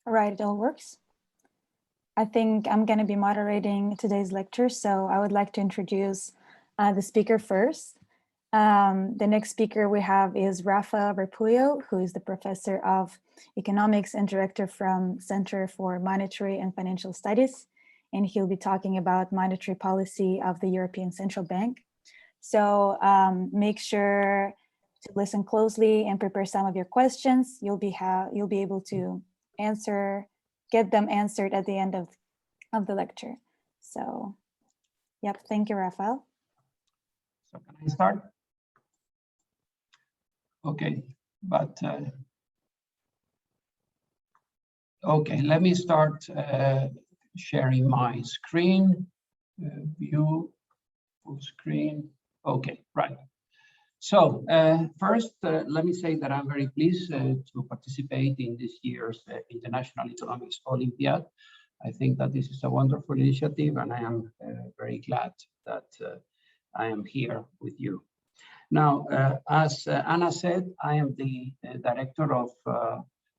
All right, it all works. I think I'm going to be moderating today's lecture, so I would like to introduce the speaker first. The next speaker we have is Rafael Repullo, who is the professor of economics and director from Center for Monetary and Financial Studies, and he'll be talking about monetary policy of the European Central Bank. So make sure to listen closely and prepare some of your questions. You'll be able to get them answered at the end of the lecture. So, yep, thank you, Rafael. So can I start? Okay, but okay, let me start sharing my screen. View full screen. Okay, right. So first, let me say that I'm very pleased to participate in this year's International Economics Olympiad. I think that this is a wonderful initiative, and I am very glad that I am here with you. Now, as Anna said, I am the director of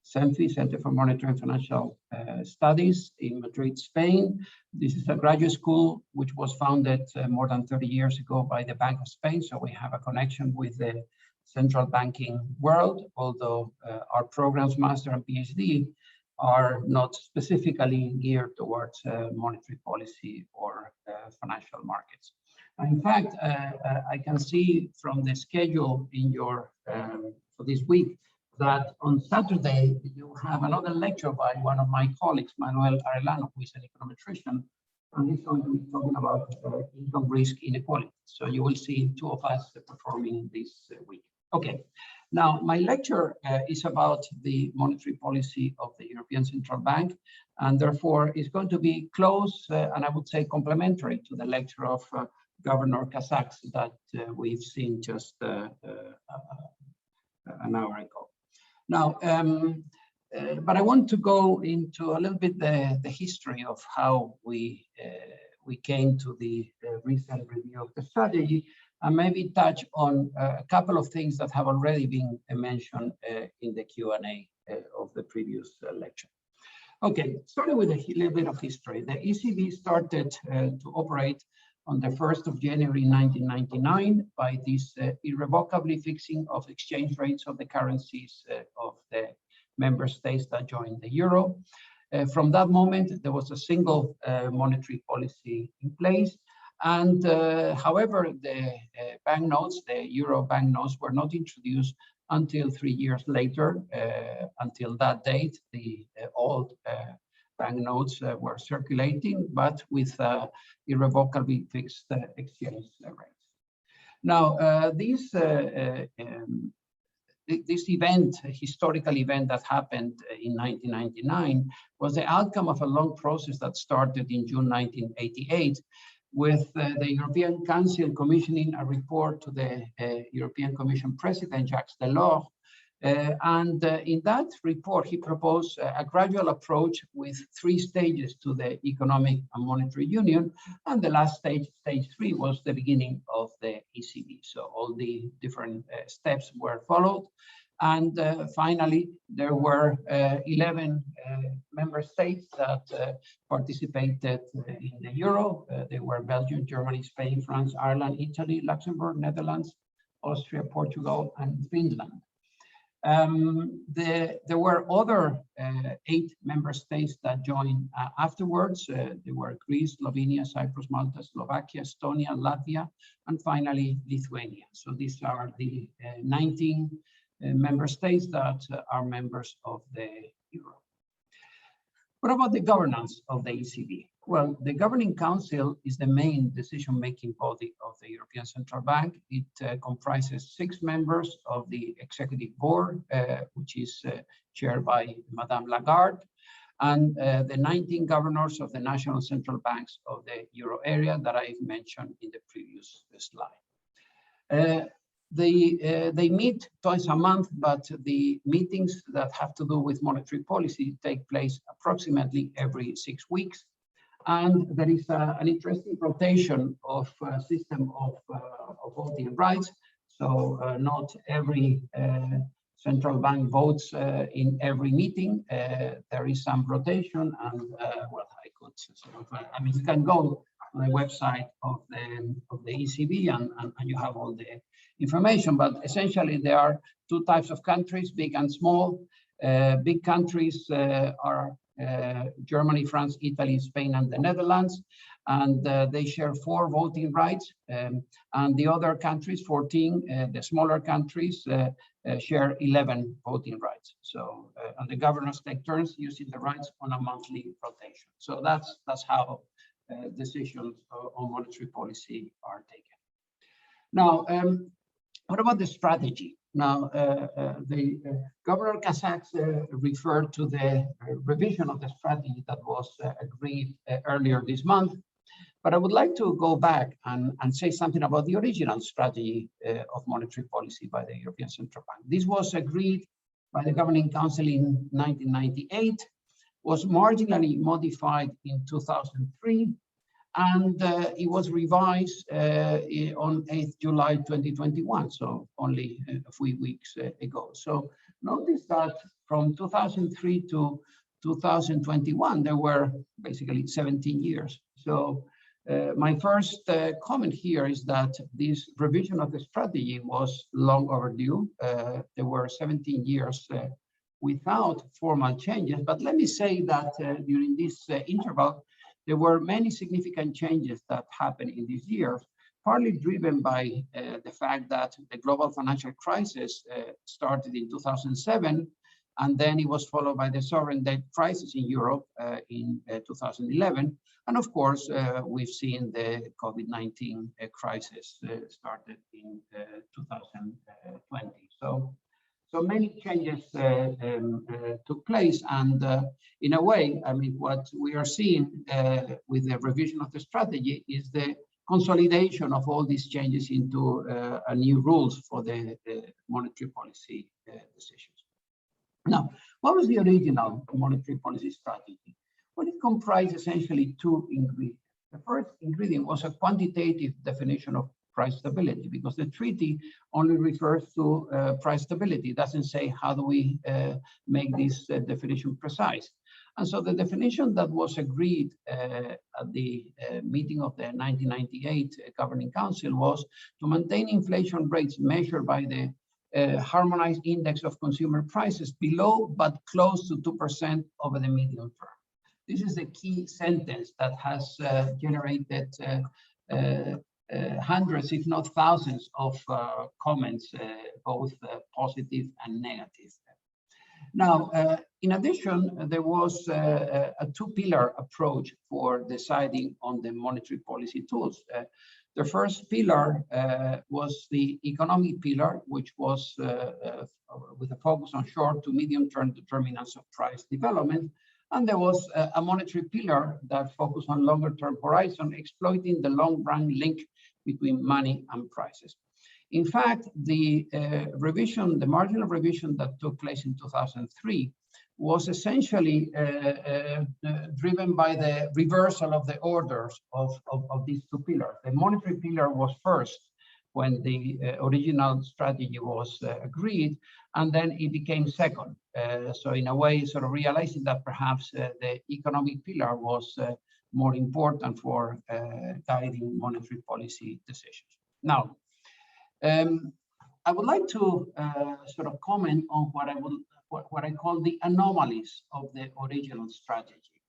CEMFI, Center for Monetary and Financial Studies in Madrid, Spain. This is a graduate school which was founded more than 30 years ago by the Bank of Spain. So we have a connection with the central banking world, although our programs, master and PhD, are not specifically geared towards monetary policy or financial markets. In fact, I can see from the schedule in your for this week that on Saturday you have another lecture by one of my colleagues, Manuel Arellano, who is an econometrician, and he's going to be talking about income risk inequality. So you will see two of us performing this week. Okay, now my lecture is about the monetary policy of the European Central Bank, and therefore is going to be close and I would say complementary to the lecture of Governor Kazaks that we've seen just an hour ago. Now, but I want to go into a little bit the history of how we came to the recent review of the strategy, and maybe touch on a couple of things that have already been mentioned in the Q&A of the previous lecture. Okay, starting with a little bit of history. The ECB started to operate on the 1st of January 1999 by this irrevocably fixing of exchange rates of the currencies of the member states that joined the euro. From that moment, there was a single monetary policy in place. And however, the banknotes, the euro banknotes, were not introduced until 3 years later. Until that date, the old banknotes were circulating, but with irrevocably fixed exchange rates. Now, this event, historical event that happened in 1999, was the outcome of a long process that started in June 1988, with the European Council commissioning a report to the European Commission President, Jacques Delors. And in that report, he proposed a gradual approach with 3 stages to the economic and monetary union. And the last stage, stage 3, was the beginning of the ECB. So all the different steps were followed. And finally, there were 11 member states that participated in the euro. They were Belgium, Germany, Spain, France, Ireland, Italy, Luxembourg, Netherlands, Austria, Portugal, and Finland. There were other 8 member states that joined afterwards. There were Greece, Slovenia, Cyprus, Malta, Slovakia, Estonia, Latvia, and finally Lithuania. So these are the 19 member states that are members of the euro. What about the governance of the ECB? Well, the Governing Council is the main decision-making body of the European Central Bank. It comprises 6 members of the Executive Board, which is chaired by Madame Lagarde, and the 19 governors of the national central banks of the euro area that I've mentioned in the previous slide. They meet twice a month, but the meetings that have to do with monetary policy take place approximately every 6 weeks. And there is an interesting rotation of system of voting rights. So not every central bank votes in every meeting. There is some rotation, and well, I could sort of, I mean, you can go on the website of the ECB and you have all the information. But essentially, there are two types of countries, big and small. Big countries are Germany, France, Italy, Spain, and the Netherlands, and they share 4 voting rights. And the other countries, 14, the smaller countries, share 11 voting rights. So, and the governors take turns using the rights on a monthly rotation. So that's how decisions on monetary policy are taken. Now, what about the strategy? Now, Governor Kazak's referred to the revision of the strategy that was agreed earlier this month. But I would like to go back and say something about the original strategy of monetary policy by the European Central Bank. This was agreed by the Governing Council in 1998, was marginally modified in 2003, and it was revised on 8th July 2021, so only a few weeks ago. So notice that from 2003 to 2021, there were basically 17 years. So my first comment here is that this revision of the strategy was long overdue. There were 17 years without formal changes, but let me say that during this interval, there were many significant changes that happened in these years, partly driven by the fact that the global financial crisis started in 2007, and then it was followed by the sovereign debt crisis in Europe in 2011. And of course, we've seen the COVID-19 crisis started in 2020. So many changes took place, and in a way, I mean, what we are seeing with the revision of the strategy is the consolidation of all these changes into new rules for the monetary policy decisions. Now, what was the original monetary policy strategy? Well, it comprised essentially 2 ingredients. The first ingredient was a quantitative definition of price stability, because the treaty only refers to price stability. It doesn't say how do we make this definition precise. And so the definition that was agreed at the meeting of the 1998 Governing Council was to maintain inflation rates measured by the harmonized index of consumer prices below but close to 2% over the medium term. This is the key sentence that has generated hundreds, if not thousands, of comments, both positive and negative. Now, in addition, there was a 2-pillar approach for deciding on the monetary policy tools. The first pillar was the economic pillar, which was with a focus on short to medium-term determinants of price development. And there was a monetary pillar that focused on longer-term horizon, exploiting the long-run link between money and prices. In fact, the revision, the marginal revision that took place in 2003 was essentially driven by the reversal of the orders of these 2 pillars. The monetary pillar was first when the original strategy was agreed, and then it became second. So in a way, sort of realizing that perhaps the economic pillar was more important for guiding monetary policy decisions. Now, I would like to sort of comment on what I call the anomalies of the original strategy.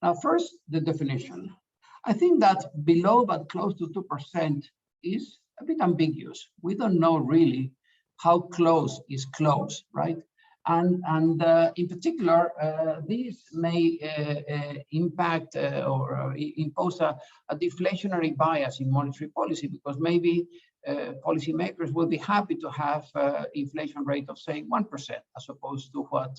Now, first, the definition. I think that below but close to 2% is a bit ambiguous. We don't know really how close is close, right? And in particular, these may impact or impose a deflationary bias in monetary policy, because maybe policymakers will be happy to have inflation rate of, say, 1%, as opposed to what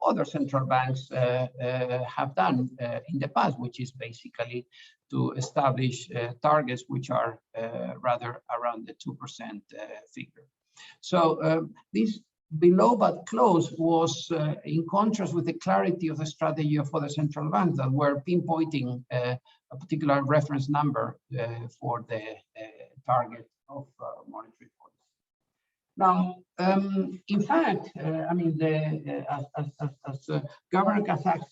other central banks have done in the past, which is basically to establish targets which are rather around the 2% figure. So this below but close was in contrast with the clarity of the strategy of other central banks that were pinpointing a particular reference number for the target of monetary policy. Now, in fact, I mean, as Governor Kazak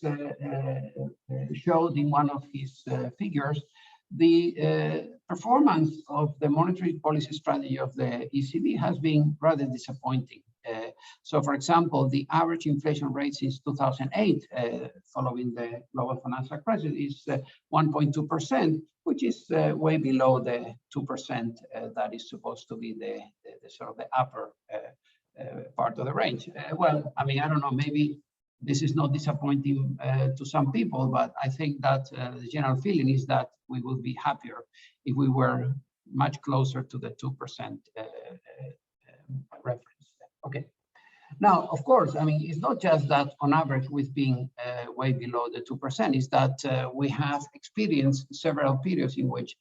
showed in one of his figures, the performance of the monetary policy strategy of the ECB has been rather disappointing. So, for example, the average inflation rate since 2008, following the global financial crisis, is 1.2%, which is way below the 2% that is supposed to be the sort of the upper part of the range. Well, I mean, I don't know, maybe this is not disappointing to some people, but I think that the general feeling is that we would be happier if we were much closer to the 2% reference. Okay. Now, of course, I mean, it's not just that on average we've been way below the 2%, it's that we have experienced several periods in which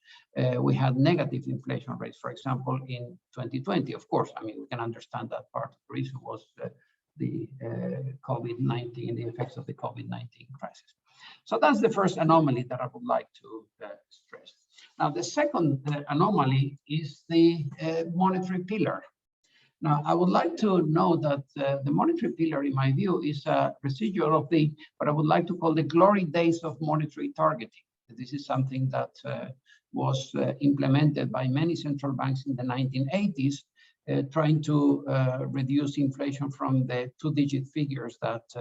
we had negative inflation rates. For example, in 2020, of course, I mean, we can understand that part of the reason was the COVID-19, the effects of the COVID-19 crisis. So that's the first anomaly that I would like to stress. Now, the second anomaly is the monetary pillar. Now, I would like to note that the monetary pillar, in my view, is a residual of what I would like to call the glory days of monetary targeting. This is something that was implemented by many central banks in the 1980s, trying to reduce inflation from the two-digit figures that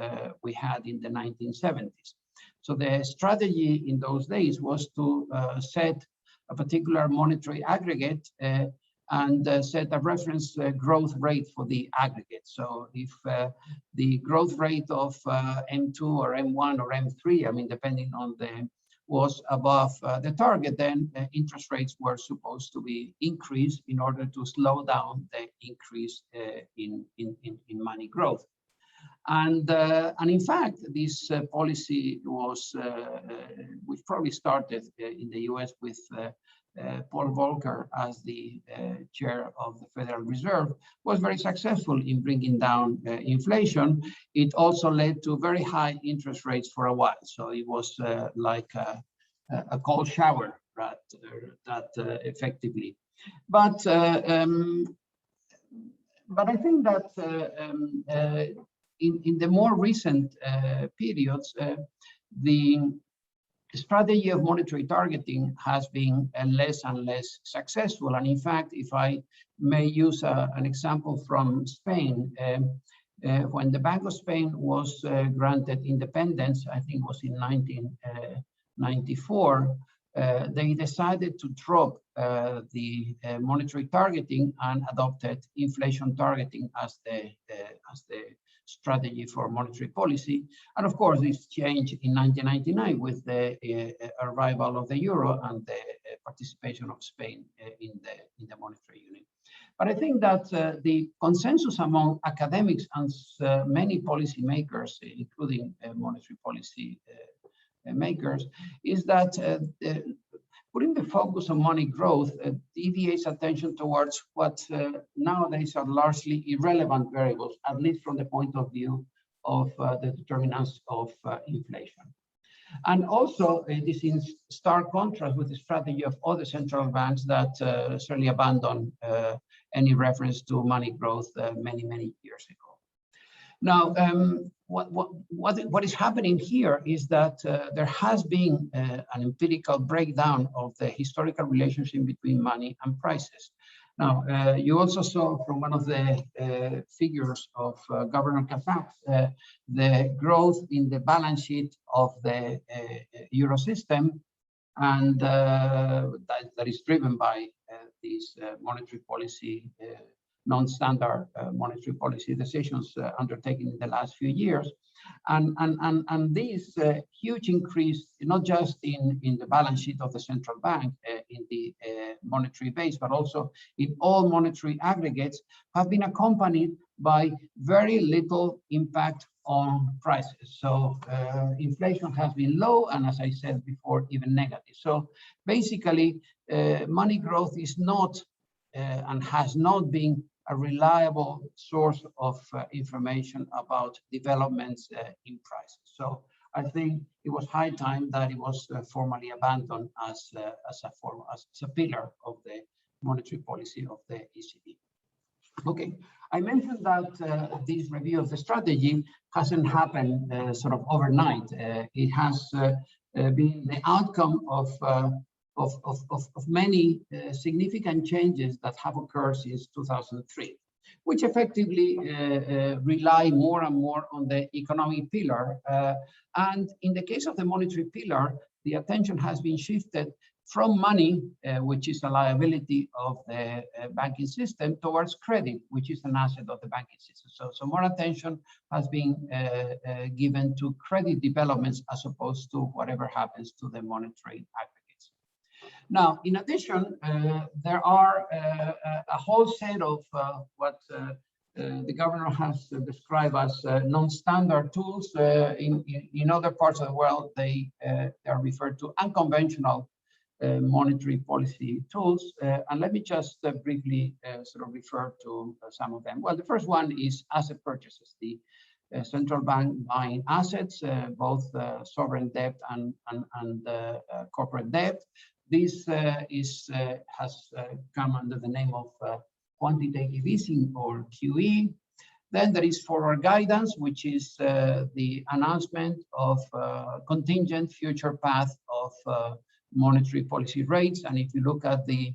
we had in the 1970s. So the strategy in those days was to set a particular monetary aggregate and set a reference growth rate for the aggregate. So if the growth rate of M2 or M1 or M3, I mean, depending on was above the target, then interest rates were supposed to be increased in order to slow down the increase in money growth. And in fact, this policy was, which probably started in the US with Paul Volcker as the chair of the Federal Reserve, was very successful in bringing down inflation. It also led to very high interest rates for a while. So it was like a cold shower that effectively. But I think that in the more recent periods, the strategy of monetary targeting has been less and less successful. And in fact, if I may use an example from Spain, when the Bank of Spain was granted independence, I think it was in 1994, they decided to drop the monetary targeting and adopted inflation targeting as the strategy for monetary policy. And of course, this changed in 1999 with the arrival of the euro and the participation of Spain in the monetary union. But I think that the consensus among academics and many policy makers, including monetary policy makers, is that putting the focus on money growth deviates attention towards what nowadays are largely irrelevant variables, at least from the point of view of the determinants of inflation. And also, it is in stark contrast with the strategy of other central banks that certainly abandoned any reference to money growth many, many years ago. Now, what is happening here is that there has been an empirical breakdown of the historical relationship between money and prices. Now, you also saw from one of the figures of Governor Kazak the growth in the balance sheet of the euro system, and that is driven by these monetary policy non-standard monetary policy decisions undertaken in the last few years. And this huge increase, not just in the balance sheet of the central bank, in the monetary base, but also in all monetary aggregates, have been accompanied by very little impact on prices. So inflation has been low, and as I said before, even negative. So basically, money growth is not and has not been a reliable source of information about developments in prices. So I think it was high time that it was formally abandoned as a pillar of the monetary policy of the ECB. Okay, I mentioned that this review of the strategy hasn't happened sort of overnight. It has been the outcome of many significant changes that have occurred since 2003, which effectively rely more and more on the economic pillar. And in the case of the monetary pillar, the attention has been shifted from money, which is a liability of the banking system, towards credit, which is an asset of the banking system. So more attention has been given to credit developments as opposed to whatever happens to the monetary aggregates. Now, in addition, there are a whole set of what the governor has described as non-standard tools. In other parts of the world, they are referred to unconventional monetary policy tools. And let me just briefly sort of refer to some of them. Well, the first one is asset purchases. The central bank buying assets, both sovereign debt and corporate debt. This has come under the name of quantitative easing, or QE. Then there is forward guidance, which is the announcement of contingent future path of monetary policy rates. And if you look at the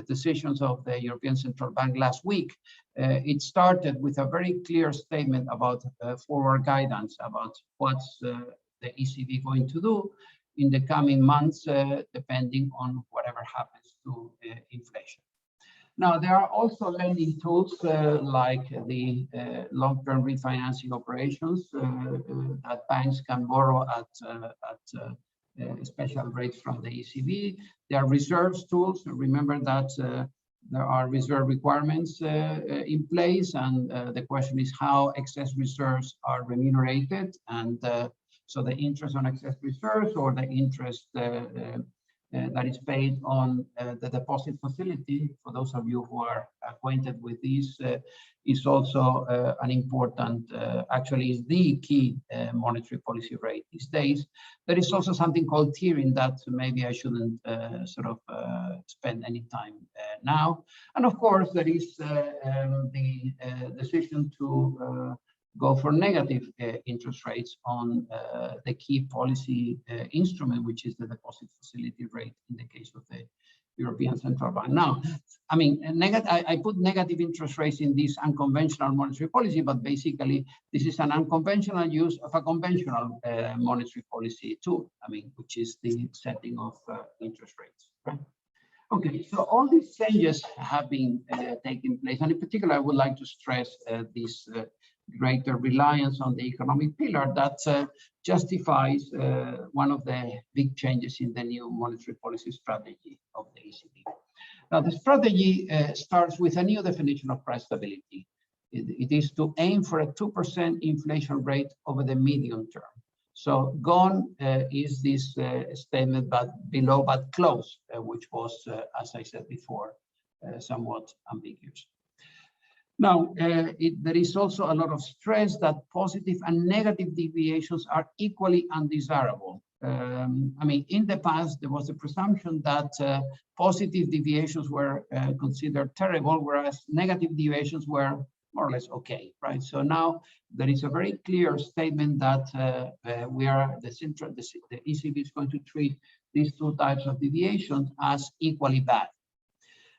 decisions of the European Central Bank last week, it started with a very clear statement about forward guidance about what's the ECB going to do in the coming months, depending on whatever happens to inflation. Now, there are also lending tools like the long-term refinancing operations that banks can borrow at special rates from the ECB. There are reserves tools. Remember that there are reserve requirements in place, and the question is how excess reserves are remunerated. And so the interest on excess reserves, or the interest that is paid on the deposit facility, for those of you who are acquainted with this, is also an important, actually is the key monetary policy rate these days. There is also something called tiering that maybe I shouldn't sort of spend any time now. And of course, there is the decision to go for negative interest rates on the key policy instrument, which is the deposit facility rate in the case of the European Central Bank. Now, I mean, I put negative interest rates in this unconventional monetary policy, but basically this is an unconventional use of a conventional monetary policy tool, I mean, which is the setting of interest rates, right? Okay, so all these changes have been taking place, and in particular, I would like to stress this greater reliance on the economic pillar that justifies one of the big changes in the new monetary policy strategy of the ECB. Now, the strategy starts with a new definition of price stability. It is to aim for a 2% inflation rate over the medium term. So gone is this statement, but below but close, which was, as I said before, somewhat ambiguous. Now, there is also a lot of stress that positive and negative deviations are equally undesirable. I mean, in the past, there was a presumption that positive deviations were considered terrible, whereas negative deviations were more or less okay, right? So now there is a very clear statement that the ECB is going to treat these two types of deviations as equally bad.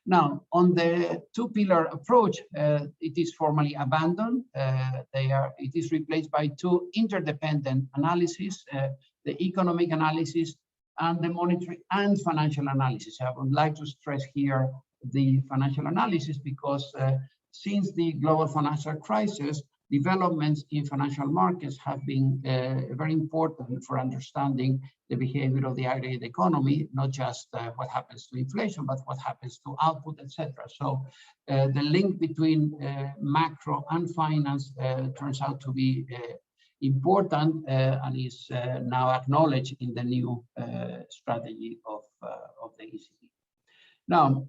Now, on the two-pillar approach, it is formally abandoned. It is replaced by two interdependent analyses, the economic analysis and the monetary and financial analysis. I would like to stress here the financial analysis because since the global financial crisis, developments in financial markets have been very important for understanding the behavior of the aggregate economy, not just what happens to inflation, but what happens to output, etc. So the link between macro and finance turns out to be important and is now acknowledged in the new strategy of the ECB. Now,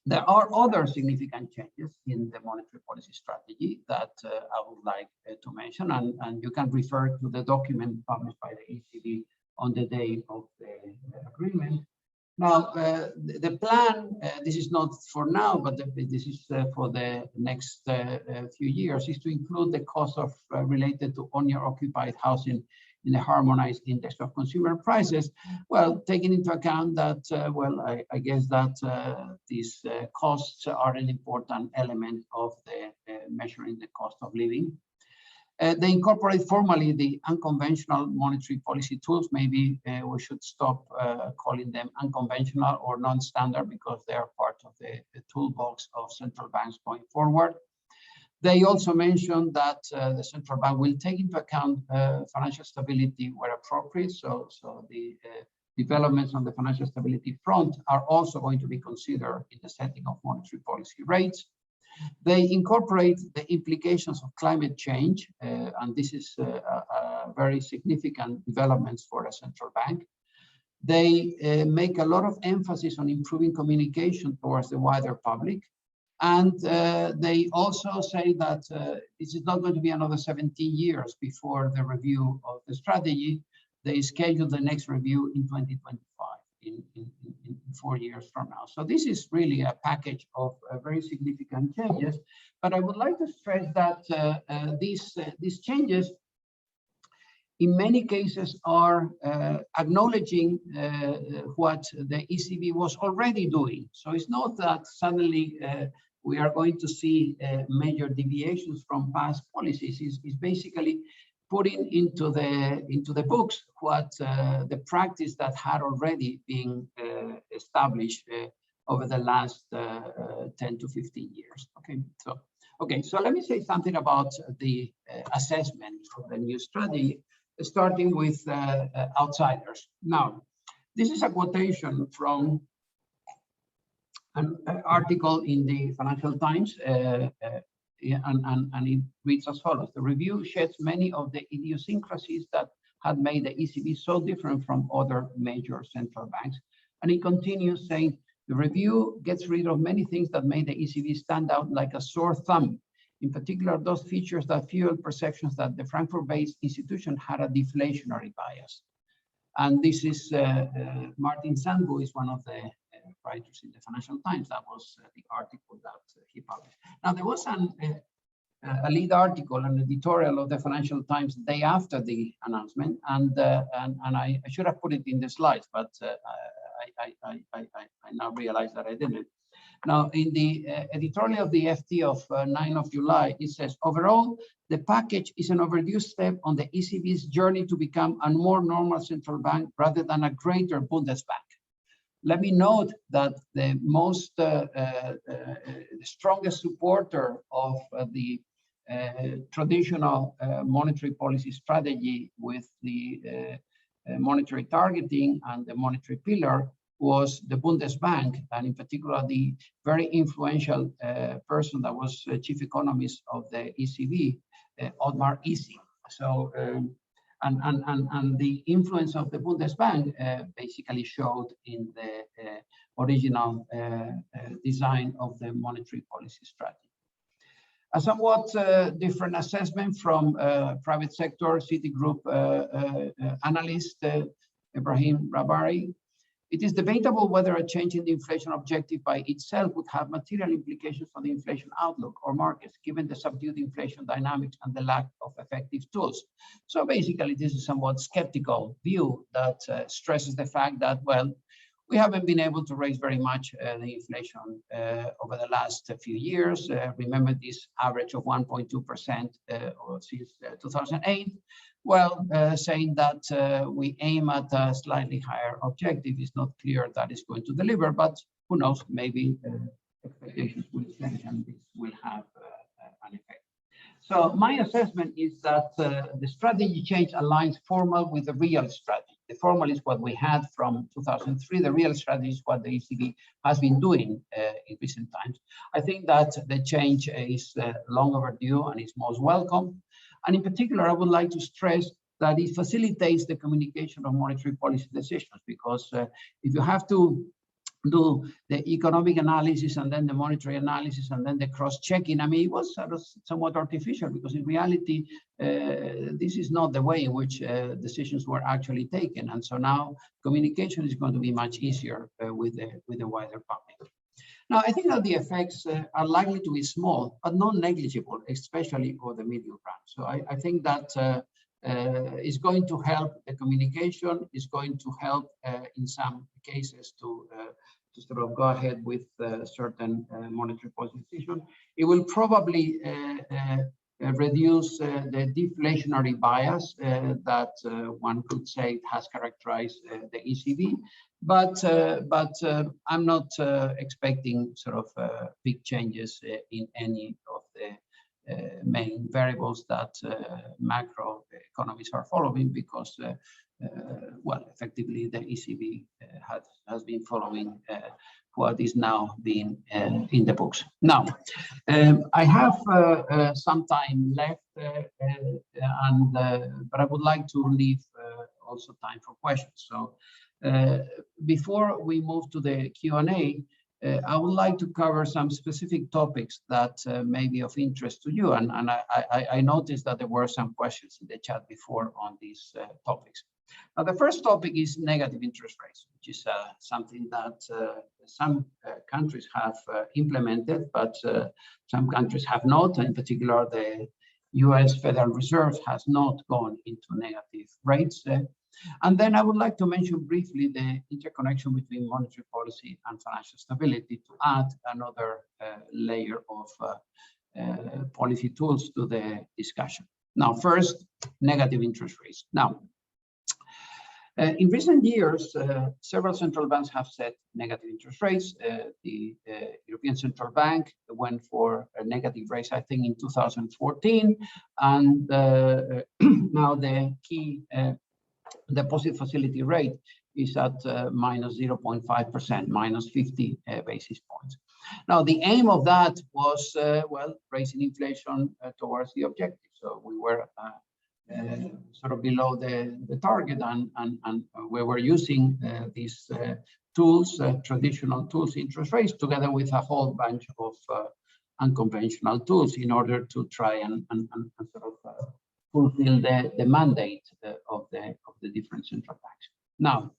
there are other significant changes in the monetary policy strategy that I would like to mention, and you can refer to the document published by the ECB on the day of the agreement. Now, the plan, this is not for now, but this is for the next few years, is to include the cost of related to owner-occupied housing in a harmonized index of consumer prices. Well, taking into account that, well, I guess that these costs are an important element of the measuring the cost of living. They incorporate formally the unconventional monetary policy tools. Maybe we should stop calling them unconventional or non-standard, because they are part of the toolbox of central banks going forward. They also mentioned that the central bank will take into account financial stability where appropriate. So the developments on the financial stability front are also going to be considered in the setting of monetary policy rates. They incorporate the implications of climate change, and this is a very significant developments for a central bank. They make a lot of emphasis on improving communication towards the wider public. And they also say that this is not going to be another 17 years before the review of the strategy. They schedule the next review in 2025, in 4 years from now. So this is really a package of very significant changes. But I would like to stress that these changes, in many cases, are acknowledging what the ECB was already doing. So it's not that suddenly we are going to see major deviations from past policies. It's basically putting into the books what the practice that had already been established over the last 10 to 15 years. Okay, so let me say something about the assessment of the new strategy, starting with outsiders. Now, this is a quotation from an article in the Financial Times, and it reads as follows. The review sheds many of the idiosyncrasies that had made the ECB so different from other major central banks. And it continues saying, the review gets rid of many things that made the ECB stand out like a sore thumb. In particular, those features that fueled perceptions that the Frankfurt-based institution had a deflationary bias. And this is Martin Sandbu is one of the writers in the Financial Times. That was the article that he published. Now, there was a lead article, an editorial of the Financial Times the day after the announcement, and I should have put it in the slides, but I now realize that I didn't. Now, in the editorial of the FT of 9 of July, it says, overall, the package is an overdue step on the ECB's journey to become a more normal central bank rather than a greater Bundesbank. Let me note that the most strongest supporter of the traditional monetary policy strategy with the monetary targeting and the monetary pillar was the Bundesbank, and in particular the very influential person that was chief economist of the ECB, Otmar Isi. So, and the influence of the Bundesbank basically showed in the original design of the monetary policy strategy. A somewhat different assessment from private sector Citigroup analyst Ibrahim Rabari. It is debatable whether a change in the inflation objective by itself would have material implications for the inflation outlook or markets, given the subdued inflation dynamics and the lack of effective tools. So basically, this is a somewhat skeptical view that stresses the fact that, well, we haven't been able to raise very much the inflation over the last few years. Remember this average of 1.2% since 2008. Well, saying that we aim at a slightly higher objective is not clear that is going to deliver, but who knows, maybe expectations will change and this will have an effect. So my assessment is that the strategy change aligns formal with the real strategy. The formal is what we had from 2003. The real strategy is what the ECB has been doing in recent times. I think that the change is long overdue and is most welcome. And in particular, I would like to stress that it facilitates the communication of monetary policy decisions, because if you have to do the economic analysis and then the monetary analysis and then the cross-checking. I mean, it was sort of somewhat artificial because in reality, this is not the way in which decisions were actually taken. And so now communication is going to be much easier with the wider public. Now, I think that the effects are likely to be small, but not negligible, especially for the medium run. So I think that is going to help the communication, is going to help in some cases to sort of go ahead with certain monetary policy decision. It will probably reduce the deflationary bias that one could say has characterized the ECB. But I'm not expecting sort of big changes in any of the main variables that macro economists are following, because well, effectively the ECB has been following what is now being in the books. Now, I have some time left, but I would like to leave also time for questions. So before we move to the Q&A, I would like to cover some specific topics that may be of interest to you. And I noticed that there were some questions in the chat before on these topics. Now, the first topic is negative interest rates, which is something that some countries have implemented, but some countries have not. In particular, the US Federal Reserve has not gone into negative rates. And then I would like to mention briefly the interconnection between monetary policy and financial stability to add another layer of policy tools to the discussion. Now, first, negative interest rates. Now, in recent years, several central banks have set negative interest rates. The European Central Bank went for a negative rates, I think, in 2014. And now the key deposit facility rate is at minus 0.5%, minus 50 basis points. Now, the aim of that was, well, raising inflation towards the objective. So we were sort of below the target, and we were using these tools, traditional tools, interest rates, together with a whole bunch of unconventional tools in order to try and sort of fulfill the mandate of the different central banks. Now,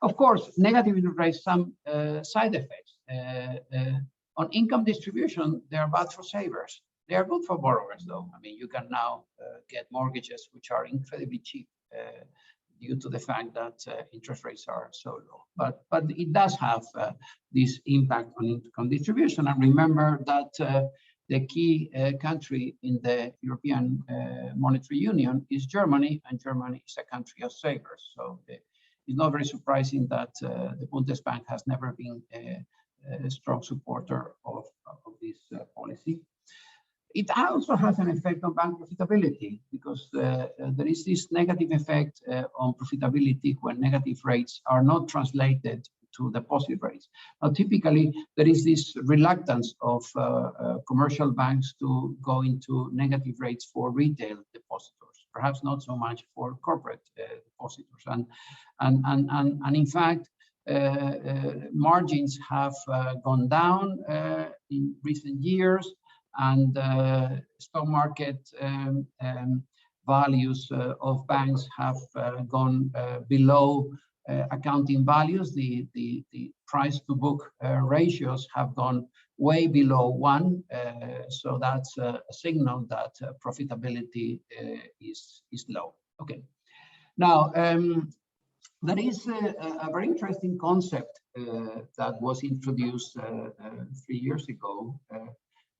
of course, negative interest rates, some side effects. On income distribution, they are bad for savers. They are good for borrowers, though. I mean, you can now get mortgages which are incredibly cheap due to the fact that interest rates are so low. But it does have this impact on income distribution. And remember that the key country in the European Monetary Union is Germany, and Germany is a country of savers. So it's not very surprising that the Bundesbank has never been a strong supporter of this policy. It also has an effect on bank profitability, because there is this negative effect on profitability when negative rates are not translated to deposit rates. Now, typically, there is this reluctance of commercial banks to go into negative rates for retail depositors, perhaps not so much for corporate depositors. And in fact, margins have gone down in recent years, and stock market values of banks have gone below accounting values. The price to book ratios have gone way below 1. So that's a signal that profitability is low. Okay. Now, there is a very interesting concept that was introduced 3 years ago,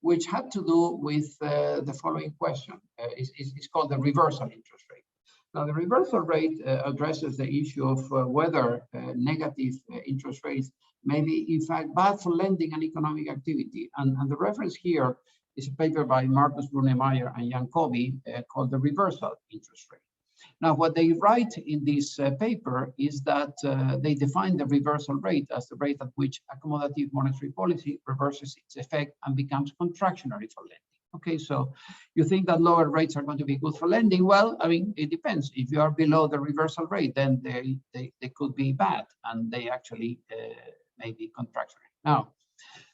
which had to do with the following question. It's called the reversal interest rate. Now, the reversal rate addresses the issue of whether negative interest rates may be, in fact, bad for lending and economic activity. And the reference here is a paper by Marcus Brunemeyer and Jan Kobi called the reversal interest rate. Now, what they write in this paper is that they define the reversal rate as the rate at which accommodative monetary policy reverses its effect and becomes contractionary for lending. Okay, so you think that lower rates are going to be good for lending? Well, I mean, it depends. If you are below the reversal rate, then they could be bad, and they actually may be contractionary. Now,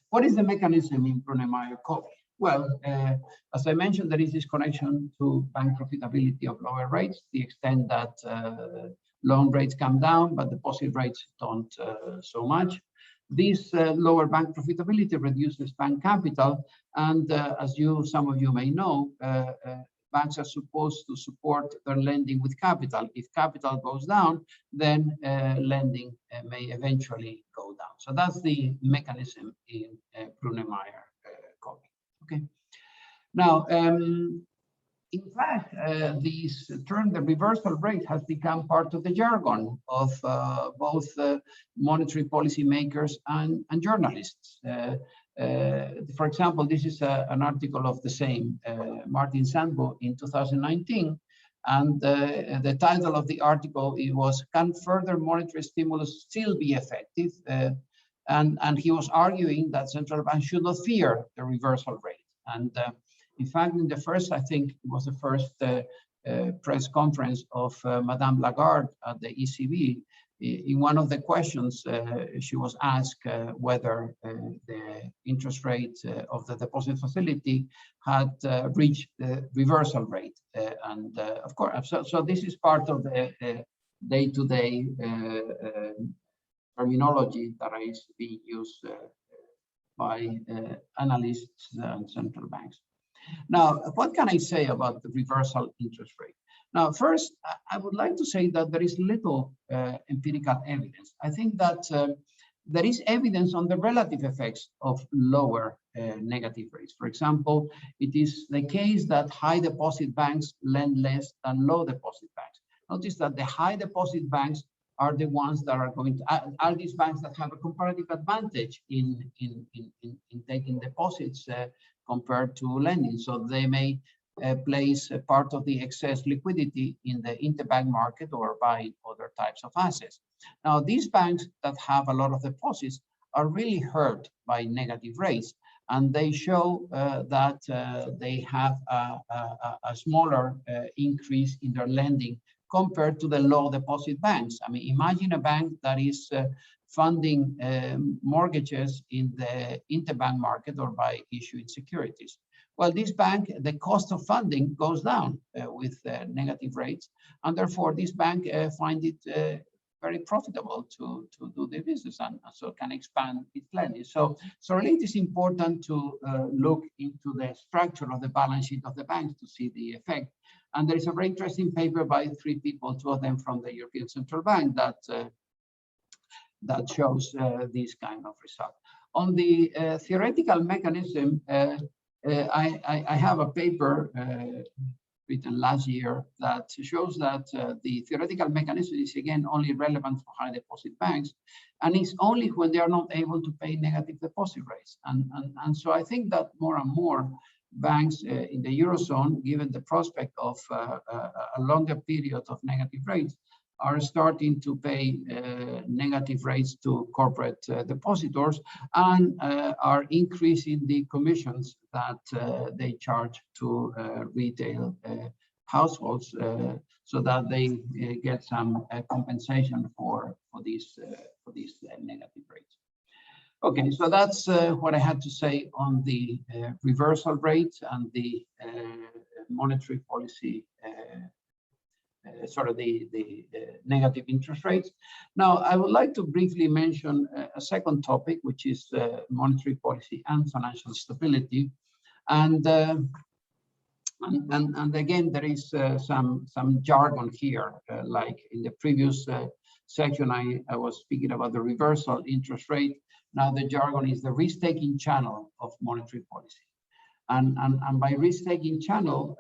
what is the mechanism in Brunner-Meyer-Covey? Well, as I mentioned, there is this connection to bank profitability of lower rates, to the extent that loan rates come down, but deposit rates don't so much. This lower bank profitability reduces bank capital, and as some of you may know, banks are supposed to support their lending with capital. If capital goes down, then lending may eventually go down. So that's the mechanism in Brunner-Meyer-Covey. Okay. Now, in fact, this term, the reversal rate, has become part of the jargon of both monetary policy makers and journalists. For example, this is an article of the same Martin Sandbo in 2019, and the title of the article was "Can Further Monetary Stimulus Still Be Effective?" And he was arguing that central banks should not fear the reversal rate. And in fact, in the first, I think it was the first press conference of Madame Lagarde at the ECB, in one of the questions, she was asked whether the interest rate of the deposit facility had reached the reversal rate. Of course, so this is part of the day-to-day terminology that is being used by analysts and central banks. Now, what can I say about the reversal interest rate? Now, first, I would like to say that there is little empirical evidence. I think that there is evidence on the relative effects of lower negative rates. For example, it is the case that high deposit banks lend less than low deposit banks. Notice that the high deposit banks are the ones that are going to, are these banks that have a comparative advantage in taking deposits compared to lending. So they may place a part of the excess liquidity in the interbank market or buy other types of assets. Now, these banks that have a lot of deposits are really hurt by negative rates, and they show that they have a smaller increase in their lending compared to the low deposit banks. I mean, imagine a bank that is funding mortgages in the interbank market or by issuing securities. Well, this bank, the cost of funding goes down with negative rates, and therefore this bank find it very profitable to do the business, and so can expand its lending. So really it is important to look into the structure of the balance sheet of the banks to see the effect. And there is a very interesting paper by 3 people, 2 of them from the European Central Bank, that shows this kind of result. On the theoretical mechanism, I have a paper written last year that shows that the theoretical mechanism is again only relevant for high deposit banks, and it's only when they are not able to pay negative deposit rates. And so I think that more and more banks in the Eurozone, given the prospect of a longer period of negative rates, are starting to pay negative rates to corporate depositors, and are increasing the commissions that they charge to retail households, so that they get some compensation for these negative rates. Okay, so that's what I had to say on the reversal rate and the monetary policy, sort of the negative interest rates. Now, I would like to briefly mention a second topic, which is monetary policy and financial stability. And again, there is some jargon here, like in the previous section, I was speaking about the reversal interest rate. Now the jargon is the risk-taking channel of monetary policy. And by risk-taking channel,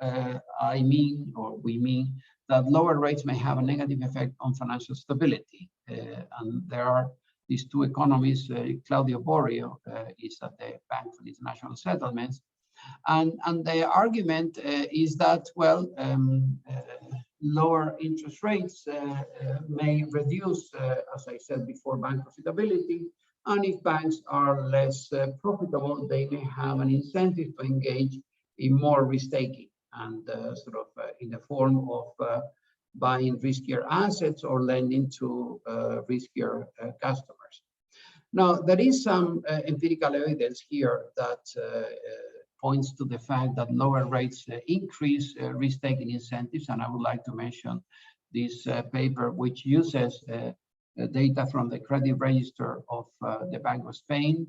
I mean, or we mean, that lower rates may have a negative effect on financial stability. And there are these 2 economists, Claudio Borio is at the Bank for International Settlements. And the argument is that, well, lower interest rates may reduce, as I said before, bank profitability. And if banks are less profitable, they may have an incentive to engage in more risk-taking, and sort of in the form of buying riskier assets or lending to riskier customers. Now, there is some empirical evidence here that points to the fact that lower rates increase risk-taking incentives, and I would like to mention this paper, which uses data from the credit register of the Bank of Spain.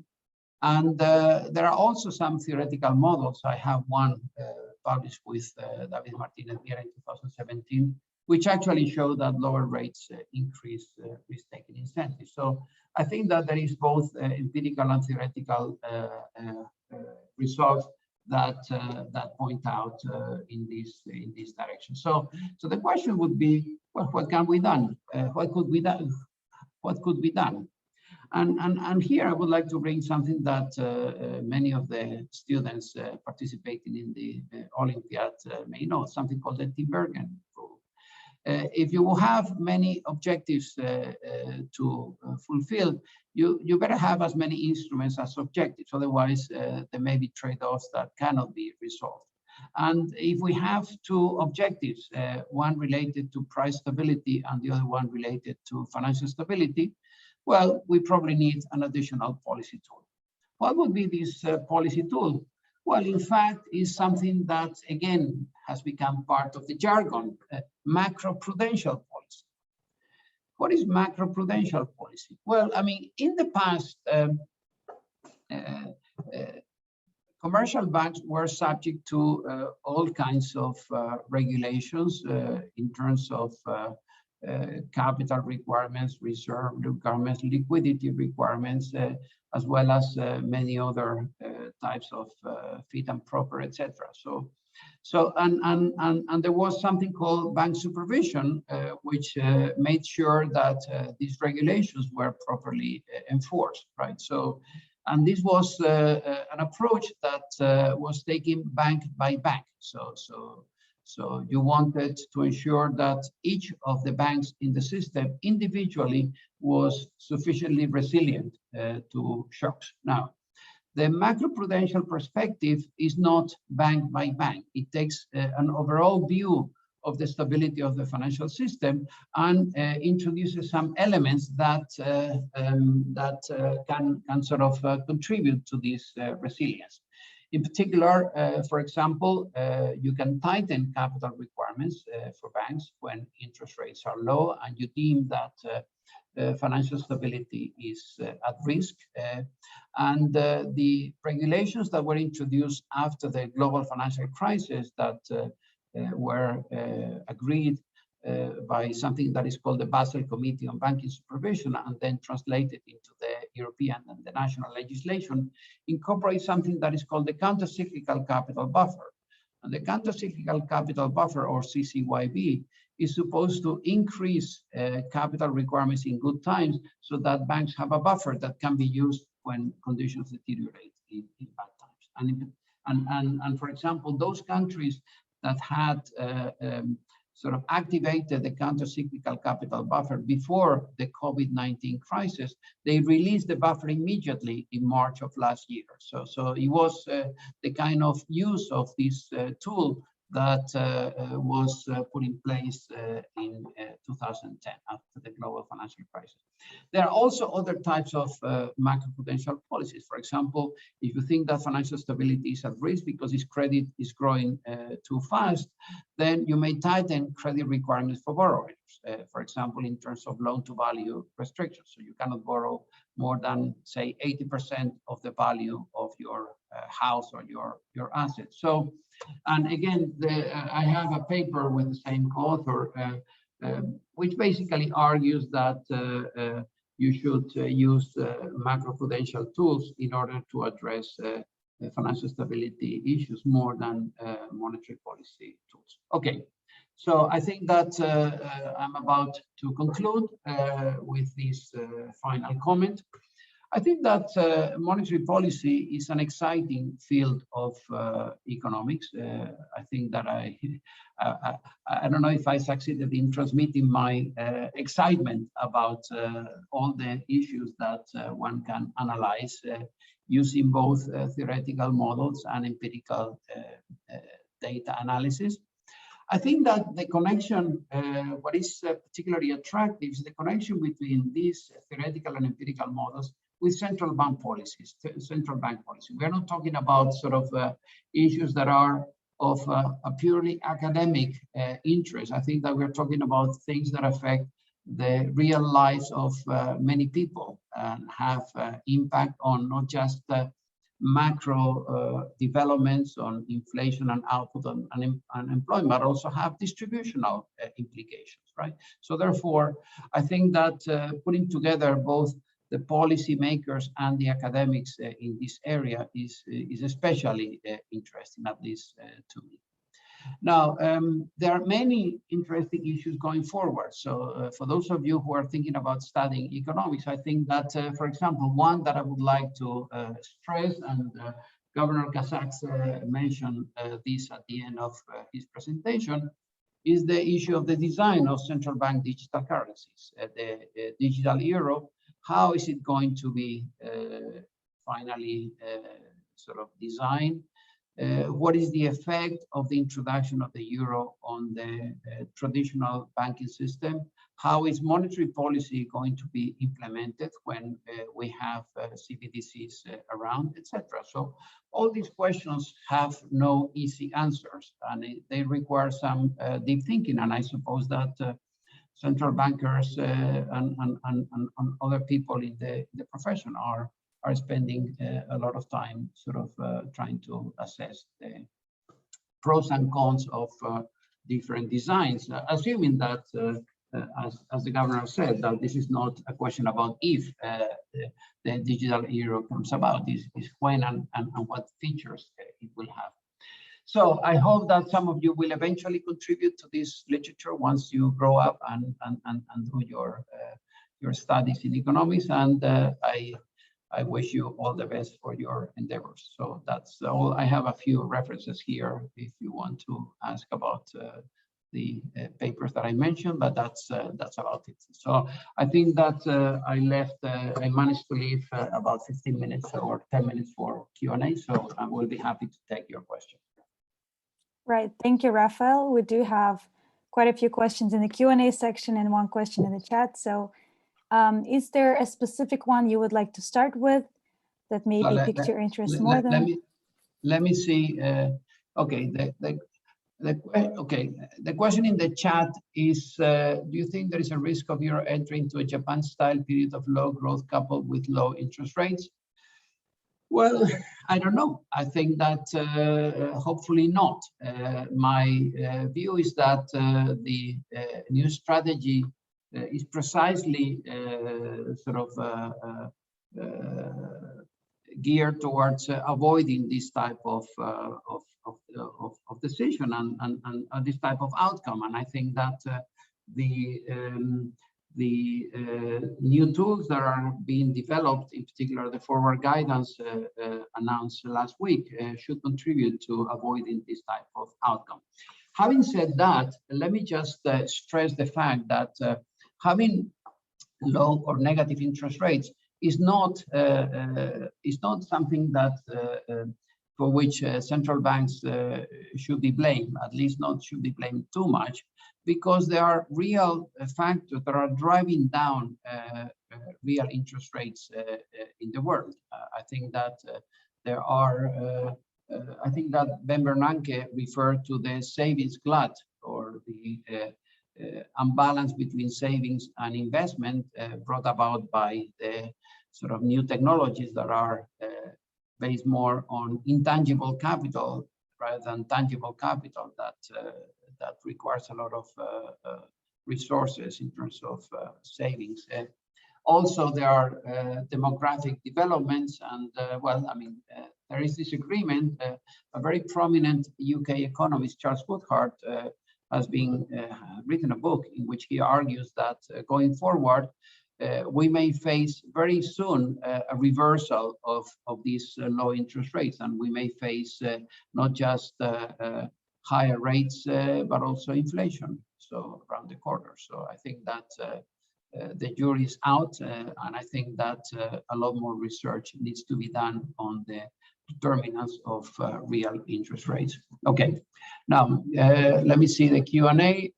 And there are also some theoretical models. I have one published with David Martinez Miera in 2017, which actually show that lower rates increase risk-taking incentives. So I think that there is both empirical and theoretical results that that point out in this direction. So the question would be, well, what can be done? What could be done? What could be done? And here I would like to bring something that many of the students participating in the Olympiad may know, something called the Tinbergen rule. If you have many objectives to fulfill, you better have as many instruments as objectives. Otherwise, there may be trade-offs that cannot be resolved. And if we have two objectives, one related to price stability and the other one related to financial stability, well, we probably need an additional policy tool. What would be this policy tool? Well, in fact, is something that, again, has become part of the jargon, macroprudential policy. What is macroprudential policy? Well, I mean, in the past, commercial banks were subject to all kinds of regulations in terms of capital requirements, reserve requirements, liquidity requirements, as well as many other types of fit and proper, etc. And there was something called bank supervision, which made sure that these regulations were properly enforced, right? And this was an approach that was taken bank by bank. So you wanted to ensure that each of the banks in the system individually was sufficiently resilient to shocks. Now, the macroprudential perspective is not bank by bank. It takes an overall view of the stability of the financial system and introduces some elements that can sort of contribute to this resilience. In particular, for example, you can tighten capital requirements for banks when interest rates are low and you deem that financial stability is at risk. And the regulations that were introduced after the global financial crisis that were agreed by something that is called the Basel Committee on Banking Supervision and then translated into the European and the national legislation, incorporate something that is called the countercyclical capital buffer. And the countercyclical capital buffer, or CCYB, is supposed to increase capital requirements in good times so that banks have a buffer that can be used when conditions deteriorate in bad times. And for example, those countries that had sort of activated the countercyclical capital buffer before the COVID-19 crisis, they released the buffer immediately in March of last year. So it was the kind of use of this tool that was put in place in 2010 after the global financial crisis. There are also other types of macroprudential policies. For example, if you think that financial stability is at risk because its credit is growing too fast, then you may tighten credit requirements for borrowers. For example, in terms of loan-to-value restrictions. So you cannot borrow more than, say, 80% of the value of your house or your assets. So, and again, I have a paper with the same co-author, which basically argues that you should use macroprudential tools in order to address financial stability issues more than monetary policy tools. Okay, so I think that I'm about to conclude with this final comment. I think that monetary policy is an exciting field of economics. I think that I don't know if I succeeded in transmitting my excitement about all the issues that one can analyze using both theoretical models and empirical data analysis. I think that the connection, what is particularly attractive is the connection between these theoretical and empirical models with central bank policies, central bank policy. We're not talking about sort of issues that are of a purely academic interest. I think that we're talking about things that affect the real lives of many people and have impact on not just macro developments on inflation and output and unemployment, but also have distributional implications, right? So therefore, I think that putting together both the policymakers and the academics in this area is especially interesting, at least to me. Now, there are many interesting issues going forward. So for those of you who are thinking about studying economics, I think that, for example, one that I would like to stress, and Governor Kazak's mentioned this at the end of his presentation, is the issue of the design of central bank digital currencies, the digital euro. How is it going to be finally sort of designed? What is the effect of the introduction of the euro on the traditional banking system? How is monetary policy going to be implemented when we have CBDCs around, etc.? So all these questions have no easy answers, and they require some deep thinking. And I suppose that central bankers and other people in the profession are spending a lot of time sort of trying to assess the pros and cons of different designs, assuming that, as the governor said, that this is not a question about if the digital euro comes about, is when and what features it will have. So I hope that some of you will eventually contribute to this literature once you grow up and do your studies in economics, and I wish you all the best for your endeavors. So that's all. I have a few references here if you want to ask about the papers that I mentioned, but that's about it. So I think that I managed to leave about 15 minutes or 10 minutes for Q&A. So I will be happy to take your questions. Right. Thank you, Rafael. We do have quite a few questions in the Q&A section and one question in the chat. So is there a specific one you would like to start with that maybe piqued your interest more than? Let me see. Okay, the question in the chat is, do you think there is a risk of euro entry into a Japan-style period of low growth coupled with low interest rates? Well, I don't know. I think that hopefully not. My view is that the new strategy is precisely sort of geared towards avoiding this type of decision and this type of outcome. And I think that the new tools that are being developed, in particular the forward guidance announced last week, should contribute to avoiding this type of outcome. Having said that, let me just stress the fact that having low or negative interest rates is not something that for which central banks should be blamed, at least not should be blamed too much, because there are real factors that are driving down real interest rates in the world. I think that there are, I think that Ben Bernanke referred to the savings glut, or the imbalance between savings and investment brought about by the sort of new technologies that are based more on intangible capital rather than tangible capital that requires a lot of resources in terms of savings. Also, there are demographic developments, and well, I mean, there is this agreement. A very prominent UK economist, Charles Woodhart, has been written a book in which he argues that going forward, we may face very soon a reversal of these low interest rates, and we may face not just higher rates, but also inflation, so around the corner. So I think that the jury is out, and I think that a lot more research needs to be done on the determinants of real interest rates. Okay, now let me see the Q&A.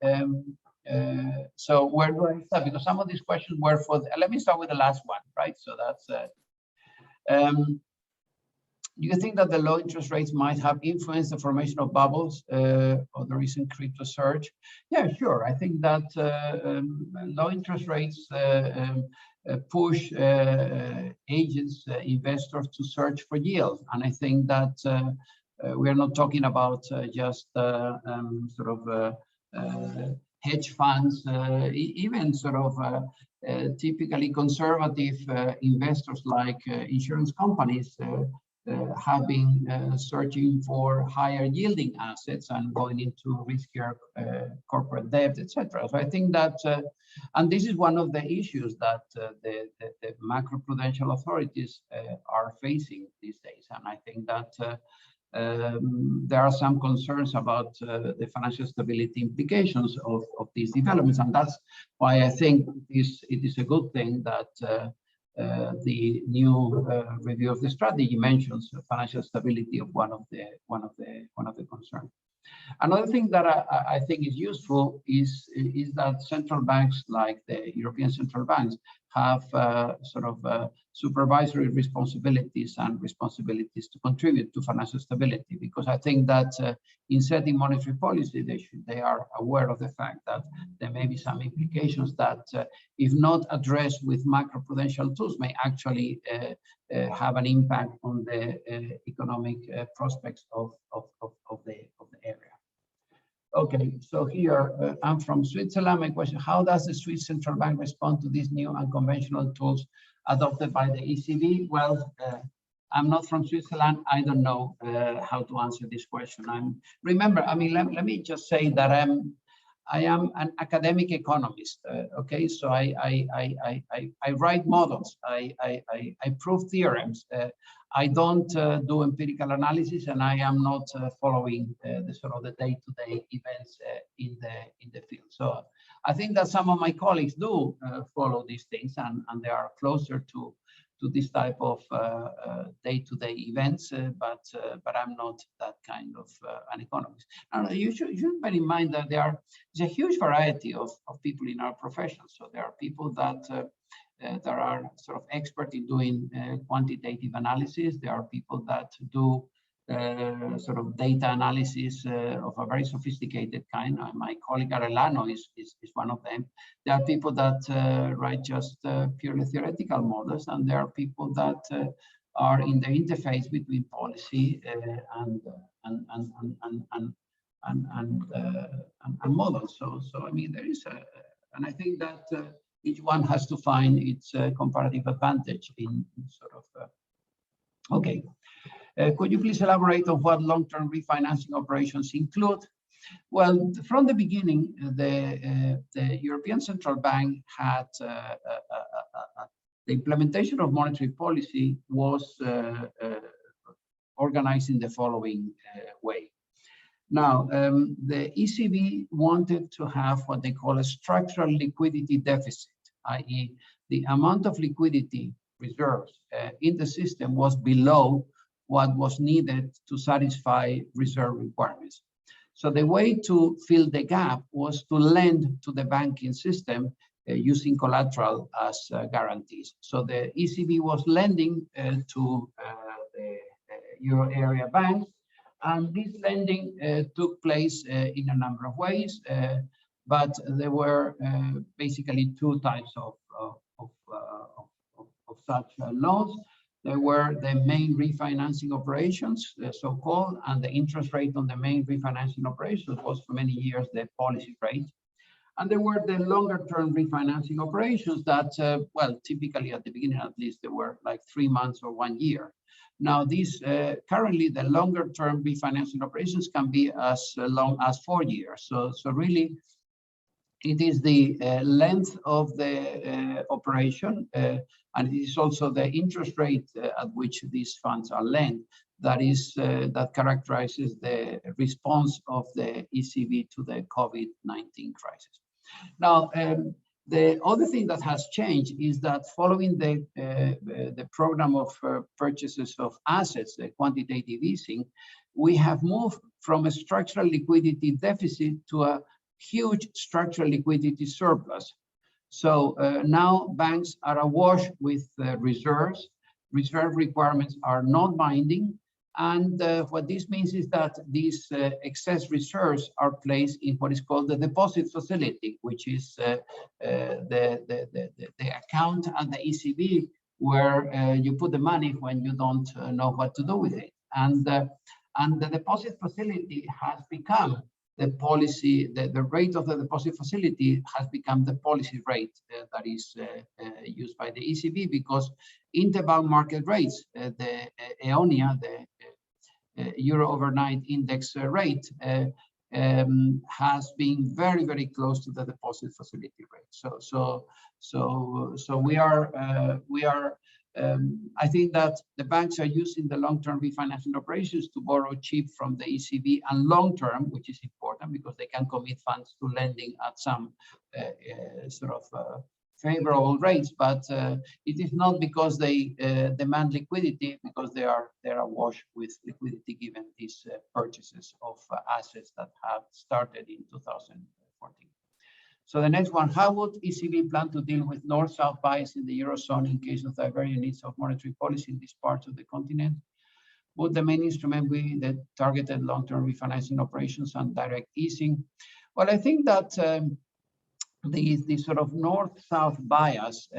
So where do I start? Because some of these questions were for let me start with the last one, right? So that's Do you think that the low interest rates might have influenced the formation of bubbles or the recent crypto surge? Yeah, sure. I think that low interest rates push agents, investors to search for yield. And I think that we are not talking about just sort of hedge funds, even sort of typically conservative investors like insurance companies have been searching for higher yielding assets and going into riskier corporate debt, etc. So I think that, and this is one of the issues that the macroprudential authorities are facing these days. And I think that there are some concerns about the financial stability implications of these developments. And that's why I think it is a good thing that the new review of the strategy mentions financial stability of one of the concerns. Another thing that I think is useful is that central banks, like the European central banks, have sort of supervisory responsibilities and responsibilities to contribute to financial stability, because I think that in setting monetary policy, they are aware of the fact that there may be some implications that, if not addressed with macroprudential tools, may actually have an impact on the economic prospects of the area. Okay, so here I'm from Switzerland. My question: how does the Swiss central bank respond to these new unconventional tools adopted by the ECB? Well, I'm not from Switzerland. I don't know how to answer this question. Remember, I mean, let me just say that I am an academic economist. Okay, so I write models. I prove theorems. I don't do empirical analysis, and I am not following the sort of the day-to-day events in the field. So I think that some of my colleagues do follow these things, and they are closer to this type of day-to-day events, but I'm not that kind of an economist. And you should bear in mind that there's a huge variety of people in our profession. So there are people that are sort of expert in doing quantitative analysis. There are people that do sort of data analysis of a very sophisticated kind. My colleague Arellano is one of them. There are people that write just purely theoretical models, and there are people that are in the interface between policy and models. So I mean, there is and I think that each one has to find its comparative advantage in sort of. Okay. Could you please elaborate on what long-term refinancing operations include? Well, from the beginning, the European Central Bank had the implementation of monetary policy was organized in the following way. Now, the ECB wanted to have what they call a structural liquidity deficit, i.e., the amount of liquidity reserves in the system was below what was needed to satisfy reserve requirements. So the way to fill the gap was to lend to the banking system using collateral as guarantees. So the ECB was lending to the Euro area banks, and this lending took place in a number of ways, but there were basically two types of such loans. There were the main refinancing operations, so-called, and the interest rate on the main refinancing operations was for many years the policy rate. And there were the longer-term refinancing operations that, well, typically at the beginning at least, they were like 3 months or 1 year. Now, these currently the longer-term refinancing operations can be as long as 4 years. So really, it is the length of the operation, and it is also the interest rate at which these funds are lent that is that characterizes the response of the ECB to the COVID-19 crisis. Now, the other thing that has changed is that following the program of purchases of assets, the quantitative easing, we have moved from a structural liquidity deficit to a huge structural liquidity surplus. So now banks are awash with reserves reserve requirements are not binding. And what this means is that these excess reserves are placed in what is called the deposit facility, which is the account at the ECB where you put the money when you don't know what to do with it. And the deposit facility has become the policy, the rate of the deposit facility has become the policy rate that is used by the ECB, because interbank market rates, the EONIA, the Euro overnight index rate, has been very, very close to the deposit facility rate. So we are I think that the banks are using the long-term refinancing operations to borrow cheap from the ECB and long-term, which is important because they can commit funds to lending at some favorable rates, but it is not because they demand liquidity, because they are awash with liquidity given these purchases of assets that have started in 2014. So the next one, how would ECB plan to deal with north-south bias in the Eurozone in case of divergent needs of monetary policy in this part of the continent? Would the main instrument be the targeted long-term refinancing operations and direct easing? Well, I think that the sort of north-south bias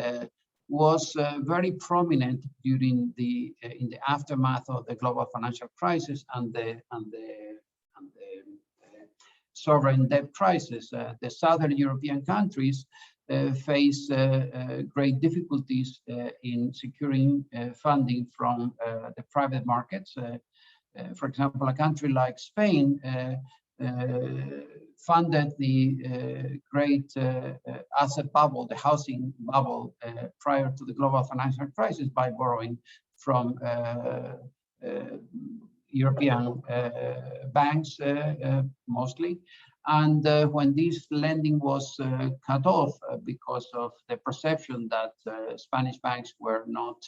was very prominent during in the aftermath of the global financial crisis and the sovereign debt crisis. The southern European countries face great difficulties in securing funding from the private markets. For example, a country like Spain funded the great asset bubble, the housing bubble, prior to the global financial crisis by borrowing from European banks mostly. And when this lending was cut off because of the perception that Spanish banks were not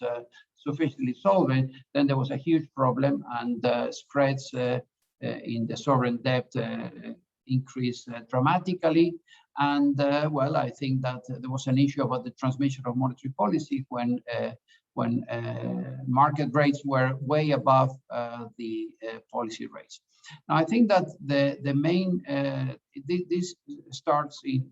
sufficiently solvent, then there was a huge problem, and spreads in the sovereign debt increased dramatically. And well, I think that there was an issue about the transmission of monetary policy when market rates were way above the policy rates. Now, I think that the main this starts in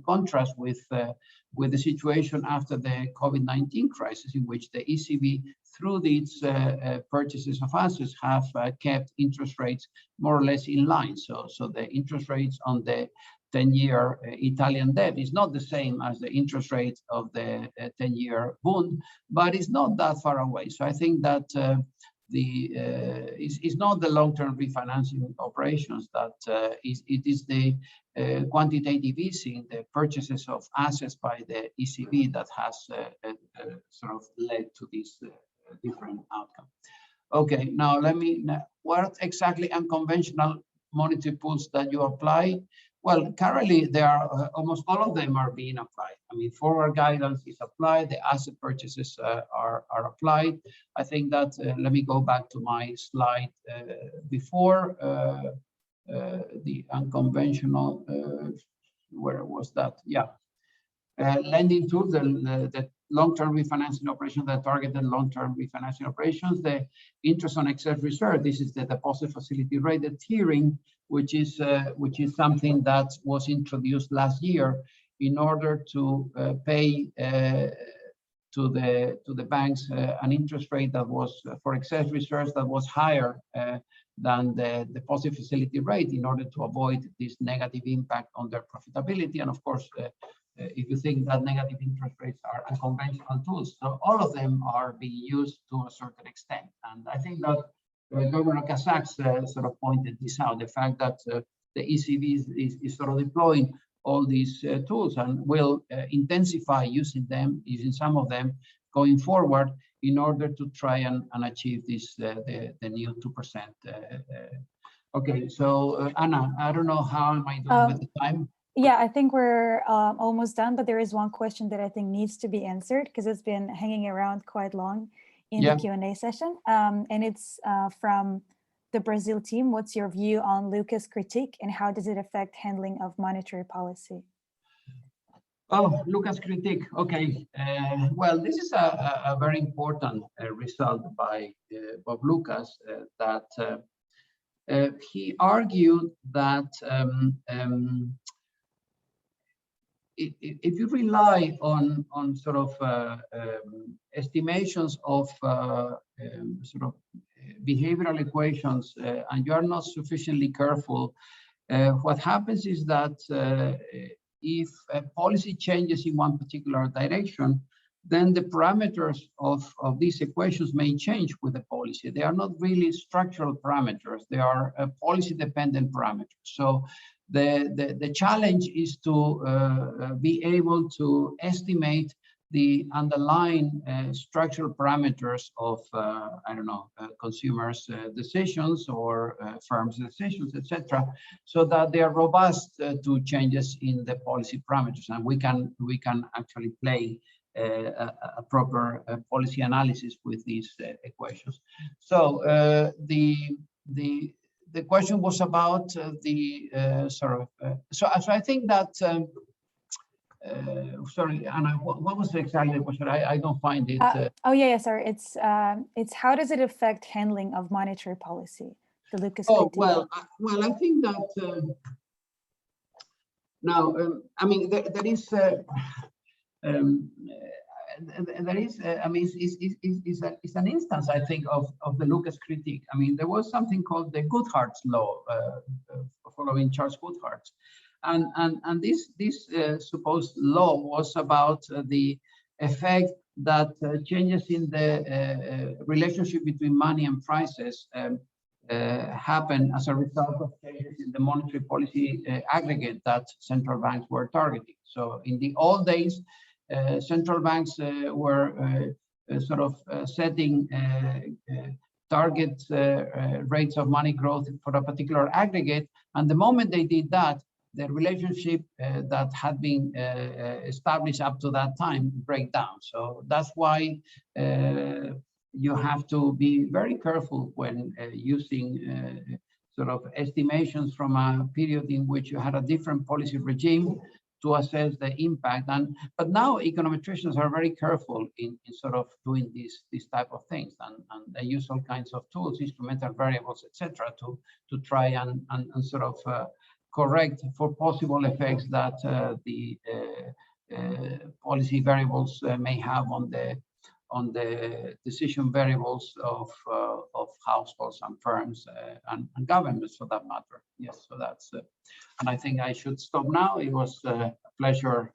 contrast with the situation after the COVID-19 crisis, in which the ECB, through its purchases of assets, have kept interest rates more or less in line. So the interest rates on the 10-year Italian debt is not the same as the interest rate of the 10-year bond, but it's not that far away. So I think that it's not the long-term refinancing operations that it is the quantitative easing, the purchases of assets by the ECB that has sort of led to this different outcome. Okay, now what exactly unconventional monetary pools that you apply? Well, currently there are almost all of them are being applied. I mean, forward guidance is applied, the asset purchases are applied. I think that, let me go back to my slide before, the unconventional, where was that? Yeah. Lending tools, the long-term refinancing operations, the targeted long-term refinancing operations, the interest on excess reserve. This is the deposit facility rate, the tiering, which is something that was introduced last year in order to pay to the banks an interest rate that was for excess reserves that was higher than the deposit facility rate, in order to avoid this negative impact on their profitability. And of course, if you think that negative interest rates are unconventional tools, so all of them are being used to a certain extent. And I think that Governor Kazak's sort of pointed this out, the fact that the ECB is sort of deploying all these tools and will intensify using some of them going forward in order to try and achieve this the new 2%. Okay, so Anna, I don't know how am I doing with the time. Yeah, I think we're almost done, but there is one question that I think needs to be answered because it's been hanging around quite long in the Q&A session. And it's from the Brazil team. What's your view on Lucas' critique and how does it affect handling of monetary policy? Oh, Lucas critique. Okay. Well, this is a very important result by Bob Lucas that he argued that if you rely on sort of estimations of sort of behavioral equations and you are not sufficiently careful, what happens is that if policy changes in one particular direction, then the parameters of these equations may change with the policy. They are not really structural parameters. They are policy-dependent parameters. So the challenge is to be able to estimate the underlying structural parameters of, I don't know, consumers' decisions or firms' decisions, etc., so that they are robust to changes in the policy parameters, and we can actually play a proper policy analysis with these equations. So the question was about the sort of. So I think that. Sorry, Anna, what was exactly the question? I don't find it. Oh yeah, sorry. It's how does it affect handling of monetary policy? The Lucas. Oh well, I think that now I mean there is. There is, I mean, it's an instance, I think, of the Lucas critique. I mean, there was something called the Goodhart's law, following Charles Goodhart, and this supposed law was about the effect that changes in the relationship between money and prices happen as a result of changes in the monetary policy aggregate that central banks were targeting. So in the old days, central banks were sort of setting target rates of money growth for a particular aggregate. And the moment they did that, the relationship that had been established up to that time break down. So that's why you have to be very careful when using sort of estimations from a period in which you had a different policy regime to assess the impact. But now econometricians are very careful in sort of doing these type of things, and they use all kinds of tools, instrumental variables, etc., to try and sort of correct for possible effects that the policy variables may have on the decision variables of households and firms and governments, for that matter. Yes, so that's, and I think I should stop now. It was a pleasure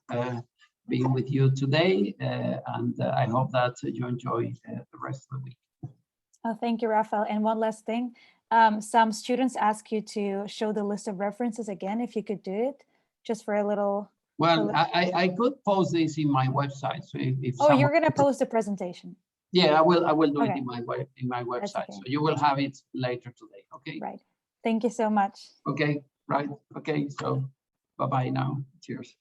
being with you today, and I hope that you enjoy the rest of the week. Oh, thank you, Rafael. And one last thing, some students ask you to show the list of references again, if you could do it, just for a little. Well, I could post this in my website. So if oh, you're going to post the presentation. Yeah, I will do it in my website. Okay. So you will have it later today. Okay. Right. Thank you so much. Okay. Right. Okay. So bye-bye now. Cheers.